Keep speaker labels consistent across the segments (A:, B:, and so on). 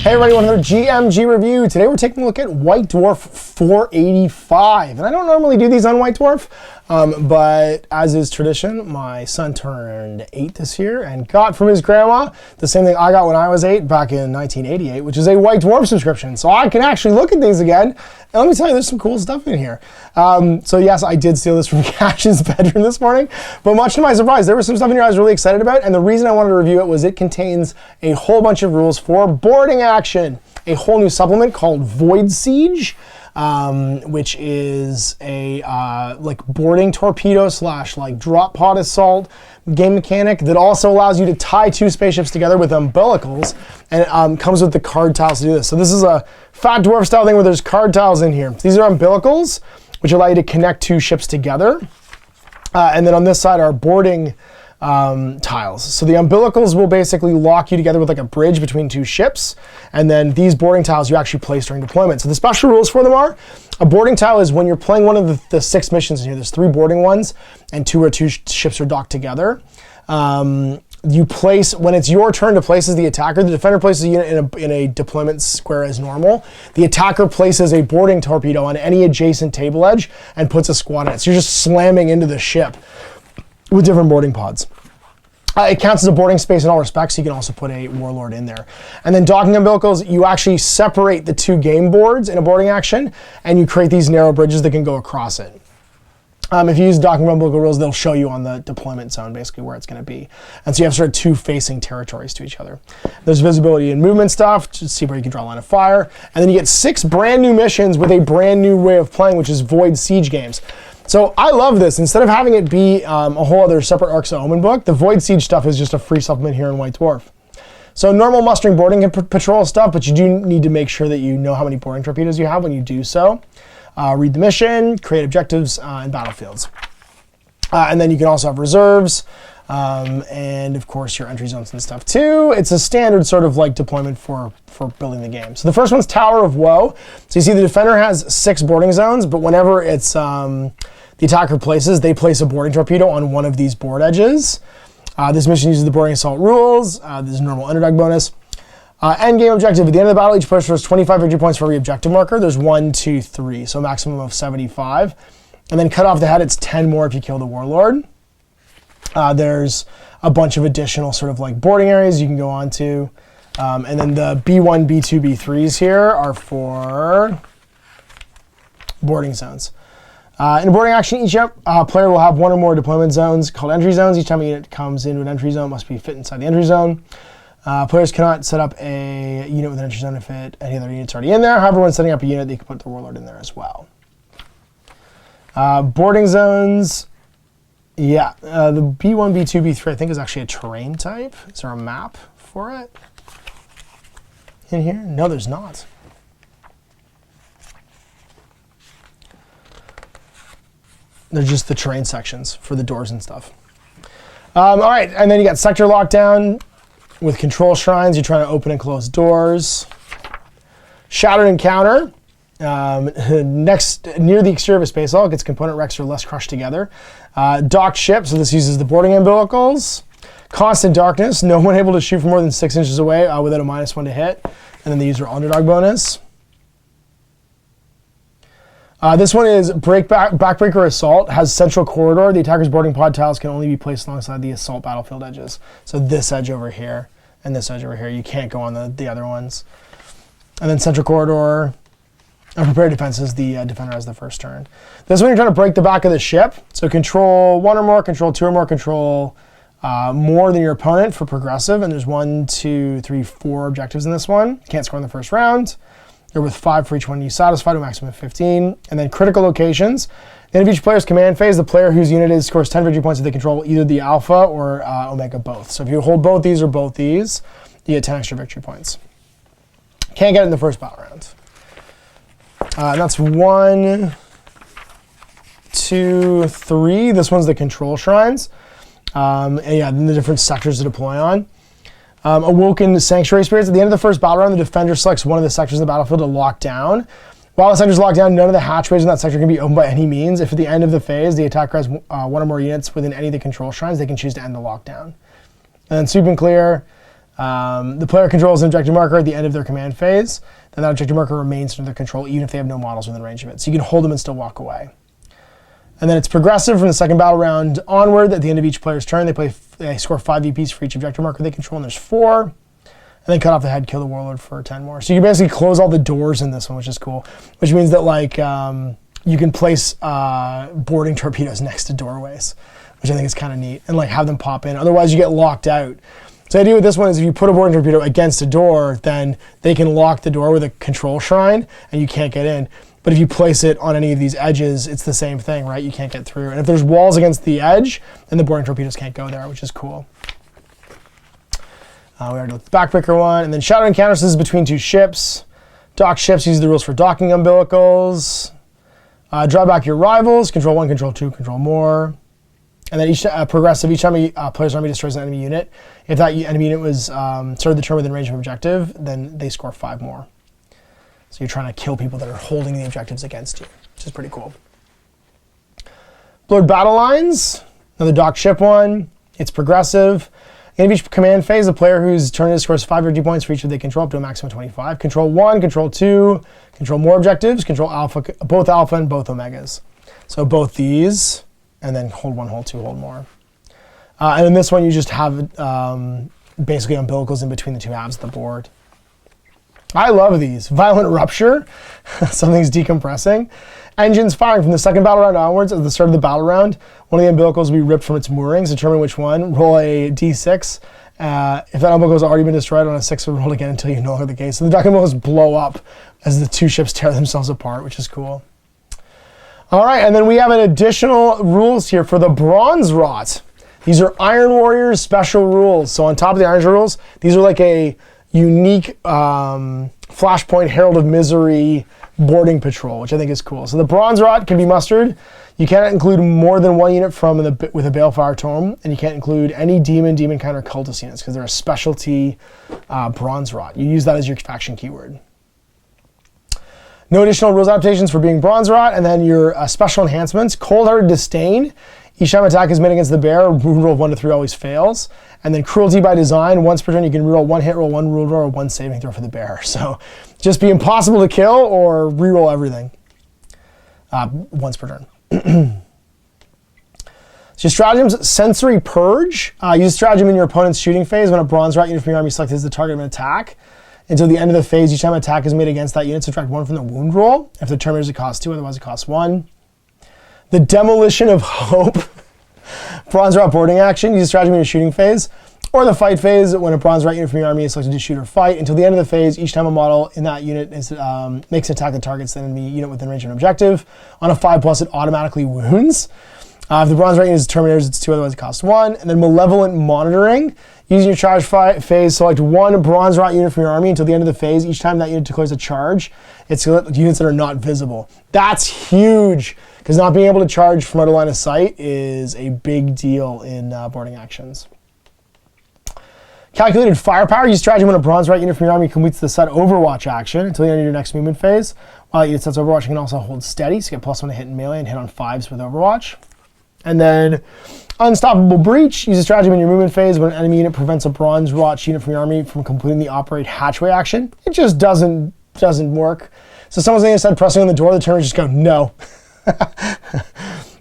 A: Hey everybody, another GMG review. Today we're taking a look at White Dwarf 485. And I don't normally do these on White Dwarf, but as is tradition, my son turned 8 this year and got from his grandma the same thing I got when I was 8 back in 1988, which is a White Dwarf subscription. So I can actually look at these again. And let me tell you, there's some cool stuff in here. So yes, I did steal this from Cash's bedroom this morning, but much to my surprise, there was some stuff in here I was really excited about. And the reason I wanted to review it was it contains a whole bunch of rules for boarding action. A whole new supplement called Void Siege, which is a like boarding torpedo slash like drop pod assault game mechanic that also allows you to tie 2 spaceships together with umbilicals, and it comes with the card tiles to do this. So this is a Fat Dwarf style thing where there's card tiles in here. These are umbilicals, which allow you to connect 2 ships together. And then on this side are boarding tiles. So the umbilicals will basically lock you together with like a bridge between 2 ships, and then these boarding tiles you actually place during deployment. So the special rules for them are, a boarding tile is when you're playing one of the 6 missions in here. There's 3 boarding ones and 2 ships are docked together. You place, when it's your turn to place as the attacker, the defender places a unit in a deployment square as normal. The attacker places a boarding torpedo on any adjacent table edge and puts a squad in it. So you're just slamming into the ship with different boarding pods. It counts as a boarding space in all respects. You can also put a warlord in there. And then docking umbilicals, you actually separate the 2 game boards in a boarding action, and you create these narrow bridges that can go across it. If you use docking umbilical rules, they'll show you on the deployment zone basically where it's going to be. And so you have sort of 2 facing territories to each other. There's visibility and movement stuff to see where you can draw a line of fire. And then you get 6 brand new missions with a brand new way of playing, which is Void Siege games. So I love this. Instead of having it be a whole other separate Arcs of Omen book, the Void Siege stuff is just a free supplement here in White Dwarf. So normal mustering, boarding, and patrol stuff, but you do need to make sure that you know how many boarding torpedoes you have when you do so. Read the mission, create objectives, and battlefields. And then you can also have reserves, and of course your entry zones and stuff too. It's a standard sort of like deployment for building the game. So the first one's Tower of Woe. So you see the defender has 6 boarding zones, but whenever it's the attacker places, they place a boarding torpedo on one of these board edges. This mission uses the boarding assault rules. This is a normal underdog bonus. End game objective. At the end of the battle, each player scores 25 victory points for every objective marker. There's 1, 2, 3, so a maximum of 75. And then cut off the head, it's 10 more if you kill the warlord. There's a bunch of additional sort of like boarding areas you can go on to. And then the B1, B2, B3s here are for boarding zones. In a boarding action, each player will have 1 or more deployment zones called entry zones. Each time a unit comes into an entry zone, it must be fit inside the entry zone. Players cannot set up a unit with an entry zone if any other unit's already in there. However, when setting up a unit, they can put the warlord in there as well. Boarding zones, yeah. The B1, B2, B3, I think is actually a terrain type. Is there a map for it in here? No, there's not. They're just the terrain sections for the doors and stuff. All right, and then you got sector lockdown with control shrines. You're trying to open and close doors. Shattered Encounter. Next, near the exterior of a space hull, gets component wrecks or less crushed together. Docked ship, so this uses the boarding umbilicals. Constant Darkness, no one able to shoot from more than 6 inches away without a -1 to hit. And then the user underdog bonus. This one is Backbreaker Assault, has central corridor. The attacker's boarding pod tiles can only be placed alongside the assault battlefield edges. So this edge over here and this edge over here. You can't go on the other ones. And then central corridor. Prepared defenses, the defender has the first turn. This one you're trying to break the back of the ship. So control 1 or more, control 2 or more, control more than your opponent for progressive. And there's 1, 2, 3, 4 objectives in this one. Can't score in the first round. They're with 5 for each one you satisfy to a maximum of 15. And then critical locations. At the end of each player's command phase, the player whose unit is scores 10 victory points if they control either the alpha or omega both. So if you hold both these or both these, you get 10 extra victory points. Can't get it in the first battle round. And that's 1, 2, 3. This one's the control shrines. And yeah, then the different sectors to deploy on. Awoken Sanctuary Spirits. At the end of the first battle round, the defender selects one of the sectors of the battlefield to lock down. While the sector is locked down, none of the hatchways in that sector can be opened by any means. If at the end of the phase, the attacker has 1 or more units within any of the control shrines, they can choose to end the lockdown. And then Sweep and Clear. The player controls an objective marker at the end of their command phase. Then that objective marker remains under their control even if they have no models within range of it. So you can hold them and still walk away. And then it's progressive from the second battle round onward. At the end of each player's turn, they score 5 VPs for each objective marker they control, and there's 4. And then cut off the head, kill the warlord for 10 more. So you can basically close all the doors in this one, which is cool. Which means that like you can place boarding torpedoes next to doorways, which I think is kind of neat, and like have them pop in. Otherwise, you get locked out. So the idea with this one is if you put a boarding torpedo against a door, then they can lock the door with a control shrine, and you can't get in. But if you place it on any of these edges, it's the same thing, right? You can't get through. And if there's walls against the edge, then the boarding torpedoes can't go there, which is cool. We already looked at the backpicker one. And then shadow encounters is between 2 ships. Dock ships use the rules for docking umbilicals. Draw back your rivals. Control 1, control 2, control more. And then each progressive, each time a player's army destroys an enemy unit, if that enemy unit was started the turn within range of objective, then they score 5 more. So you're trying to kill people that are holding the objectives against you, which is pretty cool. Blurred battle lines, another dock ship one. It's progressive. At the end of each command phase, the player whose turn is scores 5 energy points for each of they control up to a maximum of 25. Control 1, control 2, control more objectives, control alpha, both alpha and both omegas. So both these, and then hold 1, hold 2, hold more. And in this one, you just have basically umbilicals in between the 2 halves of the board. I love these. Violent Rupture, something's decompressing. Engines firing from the second battle round onwards. At the start of the battle round, one of the umbilicals will be ripped from its moorings. Determine which one. Roll a d6. If that umbilical has already been destroyed on a 6, roll again until you know longer the case. So the dock umbilicals blow up as the 2 ships tear themselves apart, which is cool. All right, and then we have an additional rules here for the Bronze Rot. These are Iron Warriors special rules. So on top of the Iron rules, these are like a unique Flashpoint Herald of Misery boarding patrol, which I think is cool. So the Bronze Rot can be mustered. You cannot include more than 1 unit from with a Balefire Tome, and you can't include any demon kind, or cultist units because they're a specialty Bronze Rot. You use that as your faction keyword. No additional rules adaptations for being Bronze Rot, and then your special enhancements. Cold-Hearted Disdain. Each time attack is made against the bear, wound roll of 1 to 3 always fails. And then Cruelty by Design, once per turn you can reroll 1 hit roll, 1 wound roll, or 1 saving throw for the bear. So just be impossible to kill or reroll everything once per turn. So your stratagems, Sensory Purge. Use stratagem in your opponent's shooting phase. When a Bronze Rot unit from your army selected as the target of an attack, until the end of the phase, each time an attack is made against that unit, subtract 1 from the wound roll. If the terminator, it costs 2, otherwise it costs 1. The Demolition of Hope. Bronze Rot boarding action. Use stratagem in your shooting phase. Or the fight phase, when a Bronze Rot unit from your army is selected to shoot or fight. Until the end of the phase, each time a model in that unit makes an attack that targets the enemy unit within range of an objective. On a 5+, it automatically wounds. If the Bronze Rot unit is terminators, it's 2, otherwise it costs 1. And then Malevolent Monitoring. Using your charge phase, select 1 Bronze Rot unit from your army until the end of the phase. Each time that unit declares a charge, it's units that are not visible. That's huge, because not being able to charge from out of line of sight is a big deal in boarding actions. Calculated Firepower. Use stratagem when a Bronze Rot unit from your army completes the set Overwatch action until the end of your next movement phase. While that unit sets Overwatch, you can also hold steady, so you get +1 to hit in melee and hit on 5s with Overwatch. And then Unstoppable Breach. Use a stratagem in your movement phase when an enemy unit prevents a Bronze Rot unit from your army from completing the Operate Hatchway action. It just doesn't work. So someone's on the other side pressing on the door, the turners just go, no.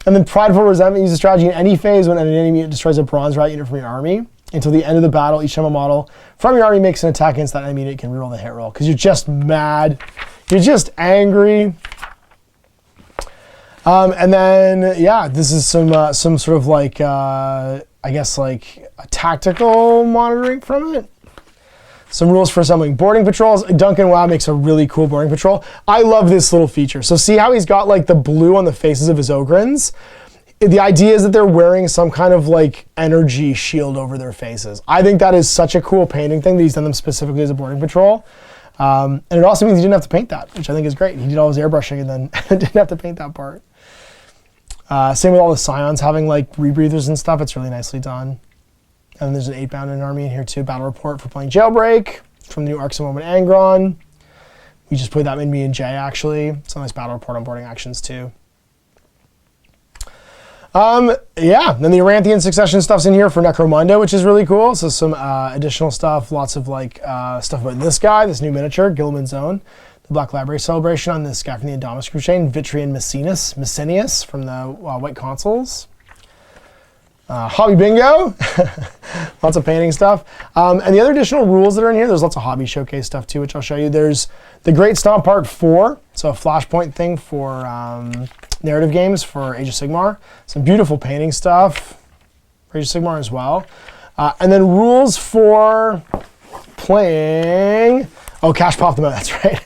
A: And then Prideful Resentment. Use a strategy in any phase when an enemy unit destroys a Bronze Rot unit from your army. Until the end of the battle, each time a model from your army makes an attack against that enemy unit, you can reroll the hit roll. Because you're just mad. You're just angry. And then, yeah, this is some sort of like, I guess like a tactical monitoring from it. Some rules for assembling boarding patrols. Duncan Wow makes a really cool boarding patrol. I love this little feature. So see how he's got like the blue on the faces of his Ogrins? The idea is that they're wearing some kind of like energy shield over their faces. I think that is such a cool painting thing that he's done them specifically as a boarding patrol. And it also means he didn't have to paint that, which I think is great. He did all his airbrushing and then didn't have to paint that part. Same with all the Scions having like rebreathers and stuff. It's really nicely done. And then there's an 8-bound in army in here too. Battle report for playing Jailbreak from the new Arcs of Moment Angron. We just played that in me and Jay actually. It's a nice battle report on boarding actions too. Yeah, then the Aranthian Succession stuff's in here for Necromunda, which is really cool. So some additional stuff, lots of like stuff about this guy, this new miniature, Gilliman's Own, the Black Library Celebration on this guy from the Indominus Crusade, Vitrian Messenius from the White Consoles. Hobby Bingo, lots of painting stuff. And the other additional rules that are in here, there's lots of hobby showcase stuff too, which I'll show you. There's the Great Stomp Part 4, so a flashpoint thing for narrative games for Age of Sigmar. Some beautiful painting stuff for Age of Sigmar as well. And then rules for playing, oh, Cash popped them out, that's right.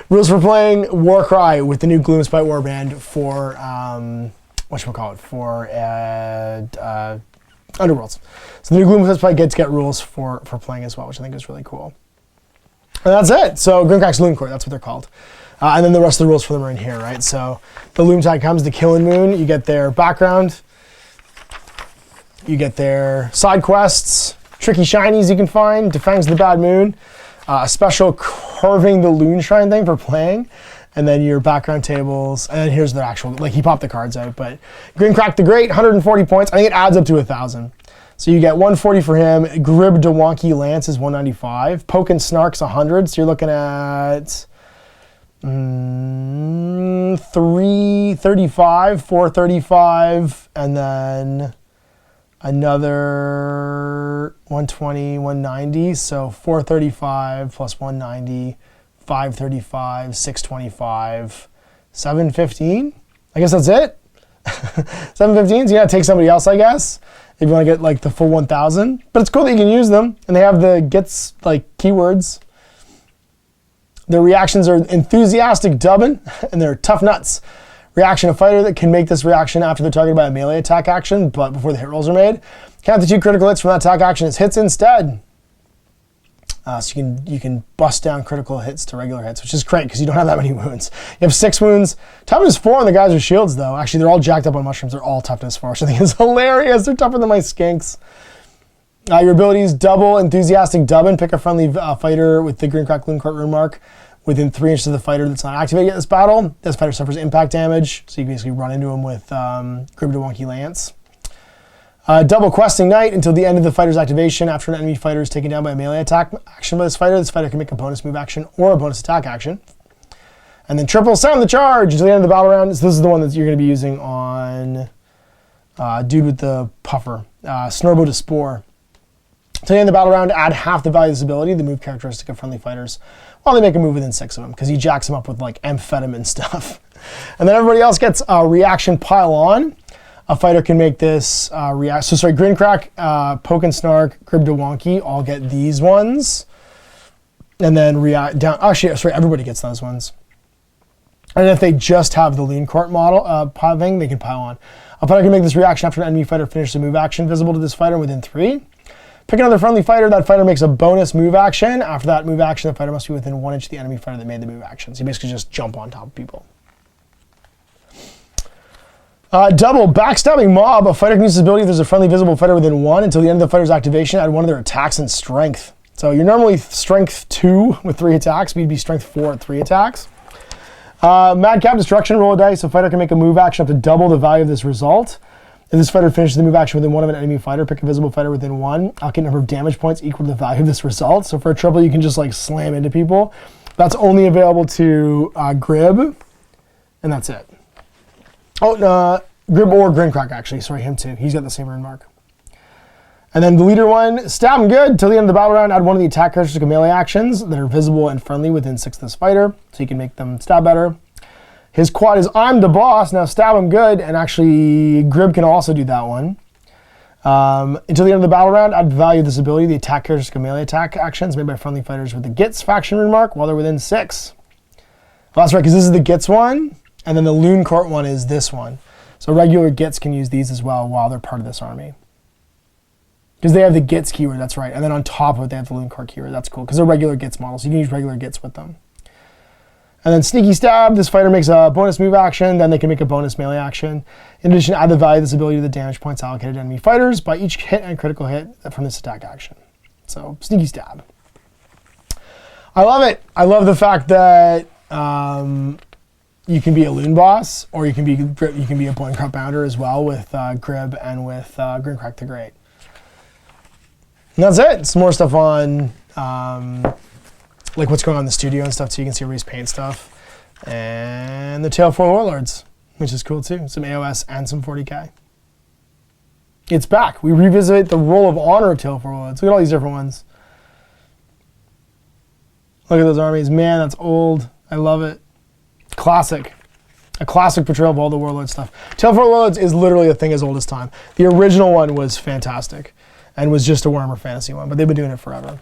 A: Rules for playing Warcry with the new Gloomspite Warband for, whatchamacallit, for Underworlds. So the new Gloomspite gets get rules for playing as well, which I think is really cool. And that's it. So Grinkrak's Looncourt, that's what they're called. And then the rest of the rules for them are in here, right? So the Loomtide comes, the Killing Moon, you get their background, you get their side quests, tricky shinies you can find, Defangs the Bad Moon, a special Carving the Loon Shrine thing for playing, and then your background tables, and then here's the actual, like he popped the cards out, but Grinkrak the Great, 140 points, I think it adds up to 1,000. So you get 140 for him, Grib de Wonky Lance is 195, Poke and Snark's 100, so you're looking at 335, 435, and then another 120, 190, so 435 plus 190, 535, 625, 715. I guess that's it. 715, so you gotta take somebody else, I guess, if you wanna get like the full 1,000. But it's cool that you can use them, and they have the gets like keywords. Their reactions are enthusiastic dubbing, and they're tough nuts. Reaction, a fighter that can make this reaction after they're targeted by a melee attack action, but before the hit rolls are made. Count the 2 critical hits from that attack action as hits instead. So you can bust down critical hits to regular hits, which is great because you don't have that many wounds. You have 6 wounds. Toughness 4 on the guys with shields, though. Actually, they're all jacked up on mushrooms. They're all toughness 4, which I think is hilarious. They're tougher than my skinks. Your abilities, double enthusiastic dubbing. Pick a friendly fighter with the Grinkrak Looncourt rune mark within 3 inches of the fighter that's not activated in this battle. This fighter suffers impact damage, so you basically run into him with Grib de Wonky Lance. Double Questing Knight until the end of the fighter's activation. After an enemy fighter is taken down by a melee attack action by this fighter can make a bonus move action or a bonus attack action. And then triple Sound the Charge until the end of the battle round. So this is the one that you're going to be using on dude with the puffer, Snorbo de Spore. Until the end of the battle round, add half the value of this ability, the move characteristic of friendly fighters, while they make a move within 6 of them, because he jacks them up with like amphetamine stuff. And then everybody else gets a reaction pile on. A fighter can make this Grinkrak, Poke and Snark, Grib de Wonky all get these ones. And then react down, everybody gets those ones. And if they just have the Looncourt model thing, they can pile on. A fighter can make this reaction after an enemy fighter finishes a move action visible to this fighter within 3. Pick another friendly fighter, that fighter makes a bonus move action. After that move action, the fighter must be within 1 inch of the enemy fighter that made the move action. So you basically just jump on top of people. Double Backstabbing Mob. A fighter can use this ability if there's a friendly visible fighter within 1 until the end of the fighter's activation. Add 1 of their attacks and strength. So you're normally strength 2 with 3 attacks, but you'd be strength 4 at 3 attacks. Madcap Destruction. Roll a dice. A fighter can make a move action up to double the value of this result. If this fighter finishes the move action within 1 of an enemy fighter, pick a visible fighter within 1. Allocate number of damage points equal to the value of this result. So for a triple, you can just like slam into people. That's only available to Grib, and that's it. Oh, no, Grib or Grinkrak, actually. Sorry, him too. He's got the same rune mark. And then the leader one, stab him good. Till the end of the battle round, add 1 of the attack characteristic of melee actions that are visible and friendly within 6 of this fighter, so you can make them stab better. His quad is I'm the boss. Now stab him good, and actually Grib can also do that one. Until the end of the battle round, add the value of this ability, the attack characteristic of melee attack actions made by friendly fighters with the Gits faction rune mark while they're within 6. Well, that's right, because this is the Gits one. And then the Looncourt one is this one. So regular Gits can use these as well while they're part of this army. Because they have the Gits keyword, that's right. And then on top of it, they have the Looncourt keyword. That's cool, because they're regular Gits models. So you can use regular Gits with them. And then Sneaky Stab. This fighter makes a bonus move action. Then they can make a bonus melee action. In addition, add the value of this ability to the damage points allocated to enemy fighters by each hit and critical hit from this attack action. So Sneaky Stab. I love it. I love the fact that you can be a loon boss, or you can be a point crop bounder as well with Grib and with Grinkrak the Great. And that's it. Some more stuff on like what's going on in the studio and stuff too. You can see everybody's paint stuff. And the Tale for Warlords, which is cool too. Some AOS and some 40K. It's back. We revisit the Roll of Honor of Tale for Warlords. Look at all these different ones. Look at those armies. Man, that's old. I love it. Classic. A classic portrayal of all the Warlord stuff. Tale for Warlords is literally a thing as old as time. The original one was fantastic and was just a Warhammer Fantasy one, but they've been doing it forever.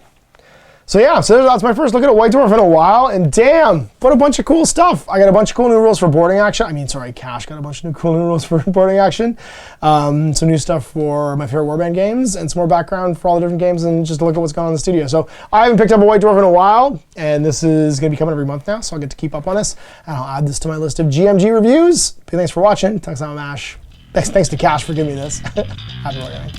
A: So yeah, so that's my first look at a White Dwarf in a while, and damn, what a bunch of cool stuff. I got a bunch of cool new rules for boarding action. Cash got a bunch of cool new rules for boarding action. Some new stuff for my favorite warband games, and some more background for all the different games, and just a look at what's going on in the studio. So I haven't picked up a White Dwarf in a while, and this is going to be coming every month now, so I'll get to keep up on this, and I'll add this to my list of GMG reviews. Thanks for watching. Thanks, I'm Ash. Thanks to Cash for giving me this. Happy wargaming.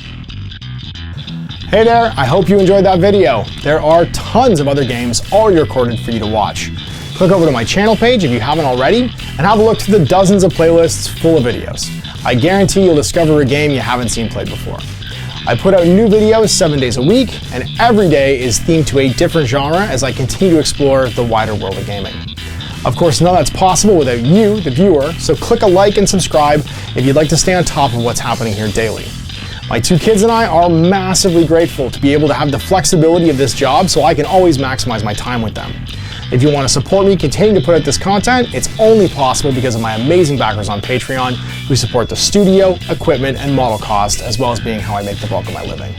A: Hey there, I hope you enjoyed that video. There are tons of other games already recorded for you to watch. Click over to my channel page if you haven't already, and have a look to the dozens of playlists full of videos. I guarantee you'll discover a game you haven't seen played before. I put out new videos 7 days a week, and every day is themed to a different genre as I continue to explore the wider world of gaming. Of course, none of that's possible without you, the viewer, so click a like and subscribe if you'd like to stay on top of what's happening here daily. My two kids and I are massively grateful to be able to have the flexibility of this job so I can always maximize my time with them. If you want to support me continuing to put out this content, it's only possible because of my amazing backers on Patreon who support the studio, equipment, and model cost, as well as being how I make the bulk of my living.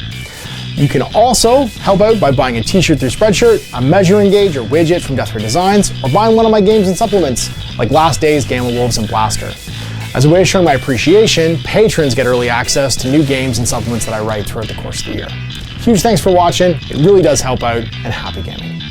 A: You can also help out by buying a t-shirt through Spreadshirt, a measuring gauge or widget from Deathray Designs, or buying one of my games and supplements like Last Days, Gamma Wolves, and Blaster. As a way of showing my appreciation, patrons get early access to new games and supplements that I write throughout the course of the year. Huge thanks for watching, it really does help out, and happy gaming.